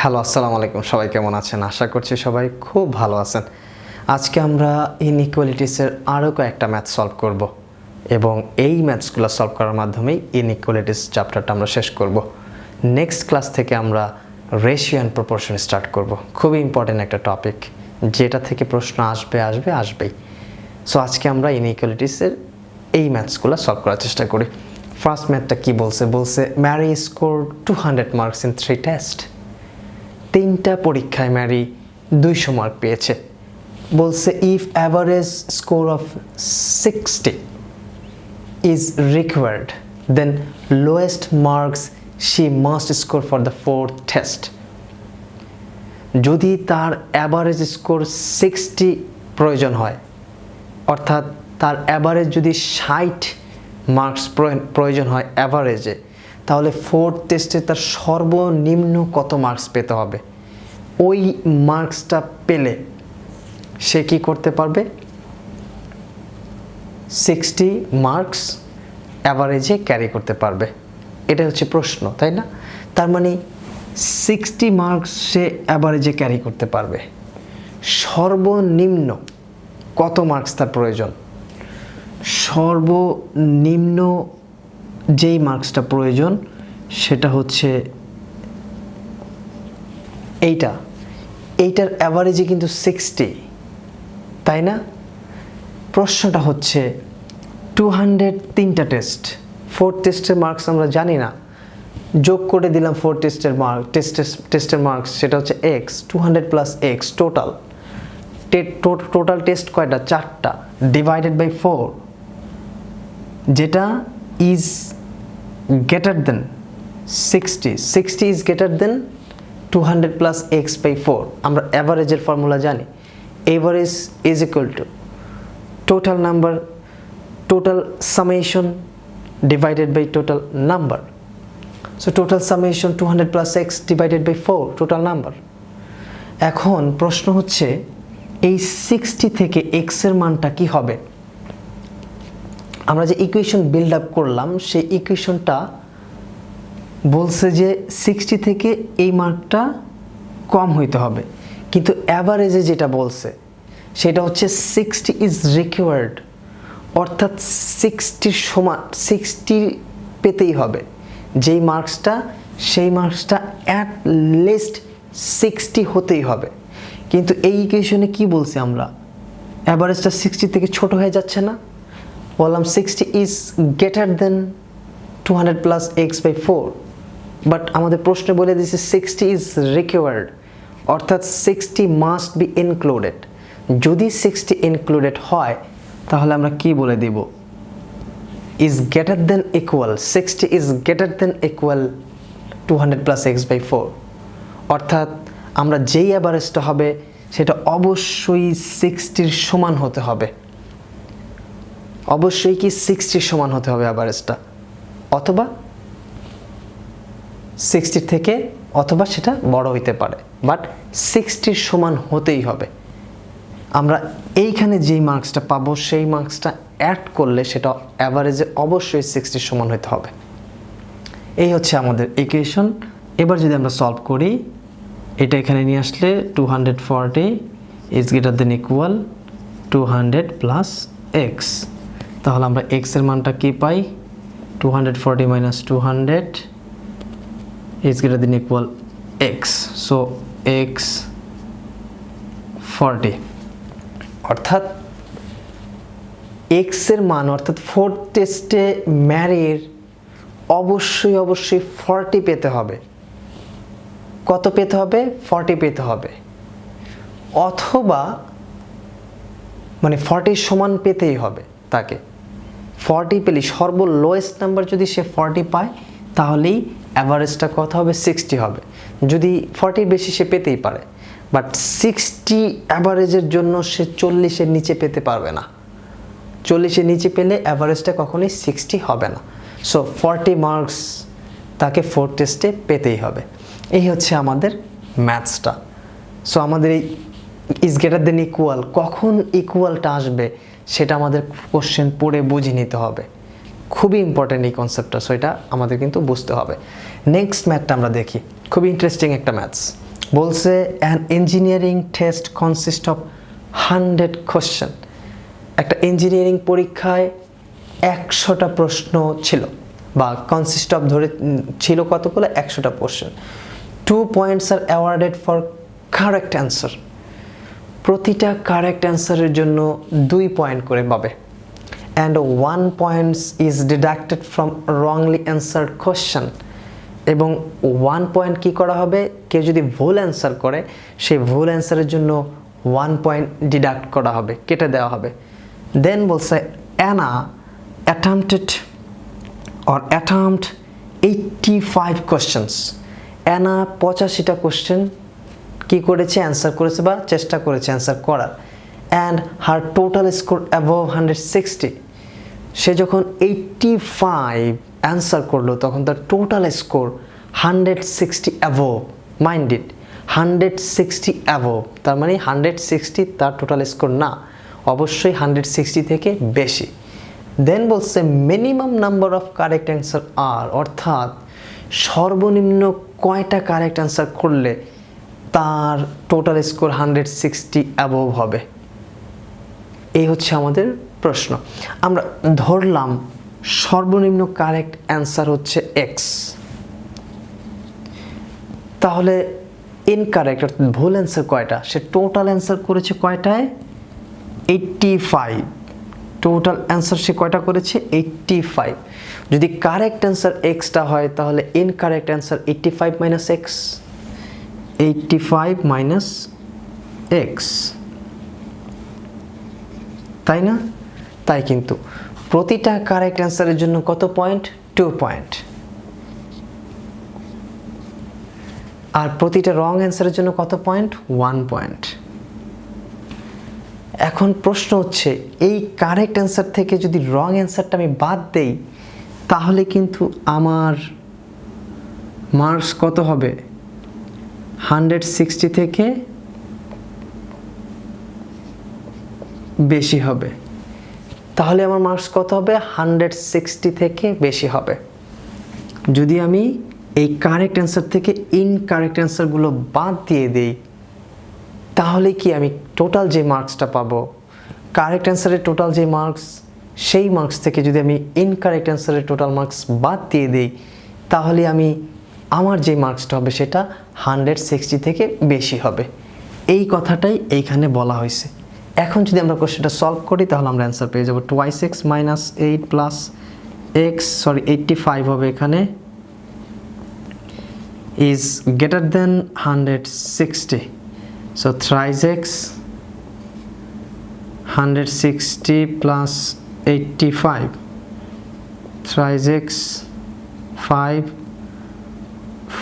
Hello, আসসালামু আলাইকুম। সবাই কেমন আছেন? আশা করছি সবাই খুব ভালো আছেন। আজকে আমরা ইনইকুয়ালিটিসের আরও কয়েকটা ম্যাথ সলভ করব এবং এই ম্যাথসগুলো সলভ করার মাধ্যমেই ইনইকুয়ালিটিস চ্যাপ্টারটা আমরা শেষ করব। নেক্সট ক্লাস থেকে আমরা রেশিও অ্যান্ড প্রপোর্শন স্টার্ট করব। খুবই ইম্পর্টেন্ট একটা টপিক, যেটা থেকে প্রশ্ন আসবেই। সো আজকে আমরা ইনইকুয়ালিটিসের এই ম্যাথসগুলো সলভ করার চেষ্টা করি। ফার্স্ট ম্যাথটা কি বলছে Mary score 200 marks in 3 test. 3টা পরীক্ষায় ম্যারি 200 মার্ক পেয়েছে। বলছে if average score of 60 is required then lowest marks she must score for the 4th test. যদি তার অ্যাভারেজ স্কোর 60 প্রয়োজন হয়, অর্থাৎ তার অ্যাভারেজ যদি 60 মার্কস প্রয়োজন হয় অ্যাভারেজে, তাহলে 4th টেস্টে তার সর্বনিম্ন কত মার্কস পেতে হবে? ওই মার্কসটা পেলে সে কি করতে পারবে? 60 মার্কস অ্যাভারেজে ক্যারি করতে পারবে। এটা হচ্ছে প্রশ্ন, তাই না? তার মানে 60 মার্কস সে অ্যাভারেজে ক্যারি করতে পারবে। সর্বনিম্ন কত মার্কস তার প্রয়োজন? সর্বনিম্ন যেই মার্কসটা প্রয়োজন সেটা হচ্ছে এইটার অ্যাভারেজে কিন্তু 60, তাই না? প্রশ্নটা হচ্ছে 200 3টা টেস্ট, 4th টেস্টের মার্কস আমরা জানি না, যোগ করে দিলাম 4th টেস্টের মার্কস, সেটা হচ্ছে x, 200 plus x total test কয়টা? 4টা, ডিভাইডেড বাই 4, যেটা is greater than 60 is greater than 200 plus x by 4। আমরা অ্যাভারেজের ফর্মুলা জানি, average is equal to total summation divided by total number. So total summation 200 plus x divided by 4 total number. এখন প্রশ্ন হচ্ছে এই 60 থেকে x এর মানটা কি হবে? আমরা যে ইকুয়েশন বিল্ড আপ করলাম সেই ইকুয়েশনটা বলছে যে 60 থেকে এই মার্কটা কম হইতে হবে, কিন্তু অ্যাভারেজে যেটা বলছে সেটা হচ্ছে 60 ইজ রিকোয়ার্ড, অর্থাৎ 60 সমান 60 পেতেই হবে। যেই মার্কসটা সেই মার্কসটা অ্যাট লিস্ট 60 হতেই হবে। কিন্তু এই ইকুয়েশনে কি বলছি আমরা? অ্যাভারেজটা 60 থেকে ছোট হয়ে যাচ্ছে না? বললাম 60 is greater than 200 plus x by 4, but আমাদের প্রশ্নে বলে দিয়েছে 60 ইজ রিকোয়ার্ড, অর্থাৎ 60 মাস্ট বি ইনক্লুডেড। যদি 60 ইনক্লুডেড হয় তাহলে আমরা কি বলে দিব? Is greater than equal, 60 is greater than equal 200 plus x by 4, অর্থাৎ আমরা যেই অ্যাভারেজটা হবে সেটা অবশ্যই 60-র সমান হতে হবে। অবশ্যই কি 60-র সমান হতে হবে অ্যাভারেজটা, অথবা 60 থেকে অথবা সেটা বড় হইতে পারে, বাট 60-র সমান হতেই হবে। আমরা এইখানে যেই মার্কসটা পাবো সেই মার্কসটা অ্যাড করলে সেটা অ্যাভারেজে অবশ্যই 60-র সমান হতে হবে। এই হচ্ছে আমাদের ইকুয়েশন। এবার যদি আমরা সলভ করি, এটা এখানে নিয়ে আসলে 240 is greater than equal 200 plus x, তাহলে আমরা x এর মানটা কি পাই? 240 minus 200 is greater than equal x, so x 40, অর্থাৎ x এর মান, অর্থাৎ 4th টেস্টে ম্যারির অবশ্যই 40 পেতে হবে। কত পেতে হবে? 40 পেতে হবে, অথবা মানে 40 সমান পেতেই হবে তাকে। 40 পেলে সর্বলোয়েস্ট নাম্বার যদি সে 40 পায় তাহলেই অ্যাভারেজটা কত হবে? 60 হবে। যদি 40 বেশি সে পেতেই পারে, বাট 60 অ্যাভারেজের জন্য সে 40-এর নিচে পেতে পারবে না। 40-এর নিচে পেলে অ্যাভারেজটা কখনোই 60 হবে না। সো 40 মার্কস তাকে 4th টেস্টে পেতেই হবে। এই হচ্ছে আমাদের ম্যাথসটা। সো আমাদের এই ইজ গ্রেটার দেন ইকুয়াল, কখন ইকুয়ালটা আসবে সেটা আমাদের কোশ্চেন পড়ে বুঝে নিতে হবে। খুবই ইম্পর্টেন্ট এই কনসেপ্টটা, সো এটা আমাদের কিন্তু বুঝতে হবে। নেক্সট ম্যাথটা আমরা দেখি, খুবই ইন্টারেস্টিং একটা ম্যাথস। বলছে an engineering test consist of 100 question. একটা ইঞ্জিনিয়ারিং পরীক্ষায় 100টা প্রশ্ন ছিল, বা কনসিস্ট অফ ধরে ছিল কতগুলো, 100টা question. 2 points are awarded for correct answer. প্রতিটা কারেক্ট অ্যান্সারের জন্য 2 পয়েন্ট করে পাবে। And 1 points is deducted from wrongly answered question. এবং 1 পয়েন্ট কী করা হবে, কেউ যদি ভুল অ্যান্সার করে সেই ভুল অ্যান্সারের জন্য 1 পয়েন্ট ডিডাক্ট করা হবে, কেটে দেওয়া হবে। দেন বলছে Anna attempted or attempt 85 questions। Anna 85টা কোশ্চেন কি করেছে, অ্যান্সার করেছে বা চেষ্টা করেছে অ্যান্সার করার। And her total score above 160। সে যখন 85 অ্যান্সার করলো তখন তার total score 160 above. Mind it, 160 above, তার মানে 160 তার টোটাল স্কোর না, অবশ্যই 160 থেকে বেশি। দেন বলছে minimum number of correct answer are, অর্থাৎ সর্বনিম্ন কয়টা কারেক্ট অ্যান্সার করলে তার টোটাল স্কোর 160 অ্যাবভ হবে। এই হচ্ছে আমাদের প্রশ্ন। আমরা ধরলাম সর্বনিম্ন কারেক্ট অ্যান্সার হচ্ছে এক্স, তাহলে ইনকারেক্ট অর্থাৎ ভুল অ্যান্সার কয়টা, সে টোটাল অ্যান্সার করেছে কয়টায়, 85। টোটাল অ্যান্সার সে কয়টা করেছে, 85। যদি কারেক্ট অ্যান্সার এক্সটা হয় তাহলে incorrect answer 85 minus x, 85 minus x, তাই না? তাই কিন্তু প্রতিটা কারেক্ট অ্যান্সারের জন্য কত পয়েন্ট, 2 পয়েন্ট। আর প্রতিটা রং অ্যান্সারের জন্য কত পয়েন্ট, 1 পয়েন্ট। এখন প্রশ্ন হচ্ছে এই কারেক্ট অ্যান্সার থেকে যদি রং অ্যান্সারটা আমি বাদ দেই তাহলে কিন্তু আমার মার্কস কত হবে, 160 থেকে বেশি হবে। তাহলে আমার মার্কস কত হবে, 160 থেকে বেশি হবে। যদি আমি এই কারেক্ট অ্যান্সার থেকে ইনকারেক্ট অ্যান্সারগুলো বাদ দিয়ে দিই তাহলে কি আমি টোটাল যে মার্কসটা পাবো, কারেক্ট অ্যান্সারের টোটাল যে মার্কস, সেই মার্কস থেকে যদি আমি ইনকারেক্ট অ্যান্সারের টোটাল মার্কস বাদ দিয়ে দিই তাহলে আমার যে মার্কসটা হবে সেটা 160 থেকে বেশি হবে। এই কথাটাই এইখানে বলা হয়েছে। এখন যদি আমরা কোশ্চেনটা সলভ করি তাহলে আমরা অ্যান্সার পেয়ে যাব 2x মাইনাস 8 প্লাস এক্স, 85 হবে এখানে, is greater than 160. So thrice x 160 plus 85, thrice x 5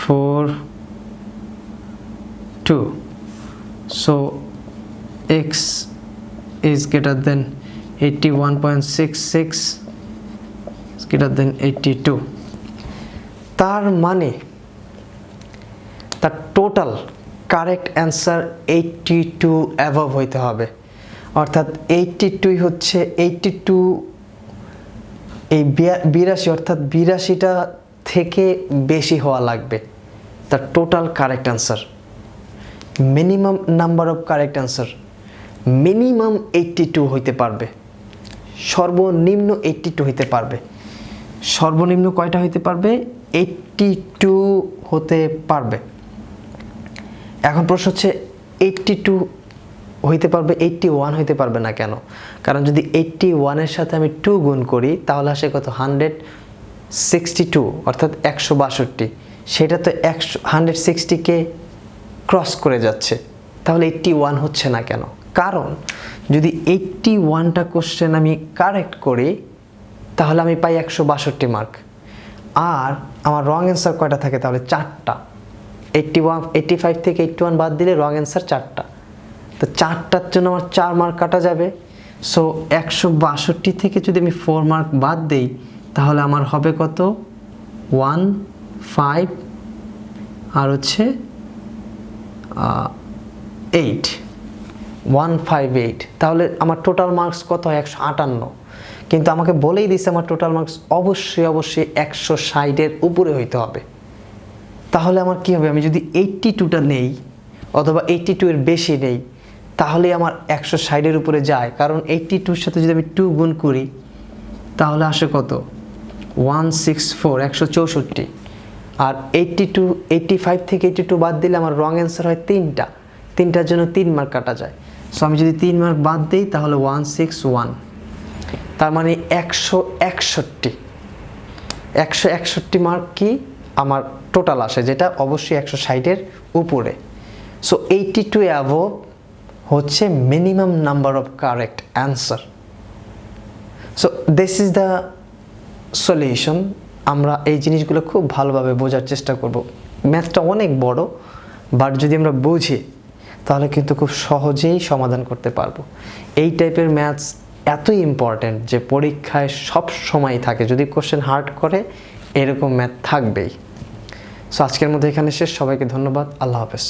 4 2. So x is greater than 81.66 is greater than 82. তার মানে তার টোটাল কারেক্ট অ্যান্সার 82 অ্যাবভ হইতে হবে। অর্থাৎ 82 হচ্ছে 82, এই 82 অর্থাৎ 82টা থেকে বেশি হওয়া লাগবে তার total correct answer. Minimum number of correct answer minimum 82 হইতে পারবে, সর্বনিম্ন 82 হইতে পারবে। সর্বনিম্ন কয়টা হইতে পারবে, 82 হতে পারবে। এখন প্রশ্ন হচ্ছে 82 হইতে পারবে, 81 হইতে পারবে না কেন? কারণ যদি 81-এর সাথে আমি 2 গুণ করি তাহলে আসে কত, 162 অর্থাৎ 162। সেটা তো 160কে ক্রস করে যাচ্ছে, তাহলে 81 হচ্ছে না কেন? কারণ যদি 81টা কোশ্চেন আমি কারেক্ট করি তাহলে আমি পাই 162 মার্ক। আর আমার রং অ্যান্সার কয়টা থাকে, তাহলে 4টা। 85 থেকে 81 বাদ দিলে রং অ্যান্সার 4টা, তো 4টার জন্য আমার 4 মার্ক কাটা যাবে। সো 162 থেকে যদি আমি 4 মার্ক বাদ দিই তাহলে আমার হবে কত, 15 আর হচ্ছে 8, 158। তাহলে আমার টোটাল মার্কস কত হয়, 158। কিন্তু আমাকে বলেই দিছে আমার টোটাল মার্কস অবশ্যই 160-এর উপরে হইতে হবে। তাহলে আমার কি হবে, আমি যদি 82টা নেই অথবা 82 এর বেশি নেই, তাহলে আমার 160-এর উপরে যায়। কারণ 82-এর সাথে যদি আমি 2 গুণ করি তাহলে আসে কত? 164, 164। আর 85 থেকে 82 বাদ দিলে আমার রং অ্যান্সার হয় 3টার জন্য 3 মার্ক কাটা যায়। সো আমি যদি 3 মার্ক বাদ দিই তাহলে 161, তার মানে 161 মার্ক কি আমার টোটাল আসে, যেটা অবশ্যই 160-এর উপরে। সো 82 অ্যাভব হচ্ছে minimum number of correct answer. So this is the solution. আমরা এই জিনিসগুলো খুব ভালোভাবে বোঝার চেষ্টা করব। ম্যাথটা অনেক বড়, বাট যদি আমরা বুঝি তাহলে কিন্তু খুব সহজেই সমাধান করতে পারবো। এই টাইপের ম্যাথস এতই ইম্পর্ট্যান্ট যে পরীক্ষায় সব সময় থাকে, যদি কোশ্চেন হার্ড করে এরকম ম্যাথ থাকবেই। সো আজকের মধ্যে এখানে শেষ। সবাইকে ধন্যবাদ। আল্লাহ হাফেজ।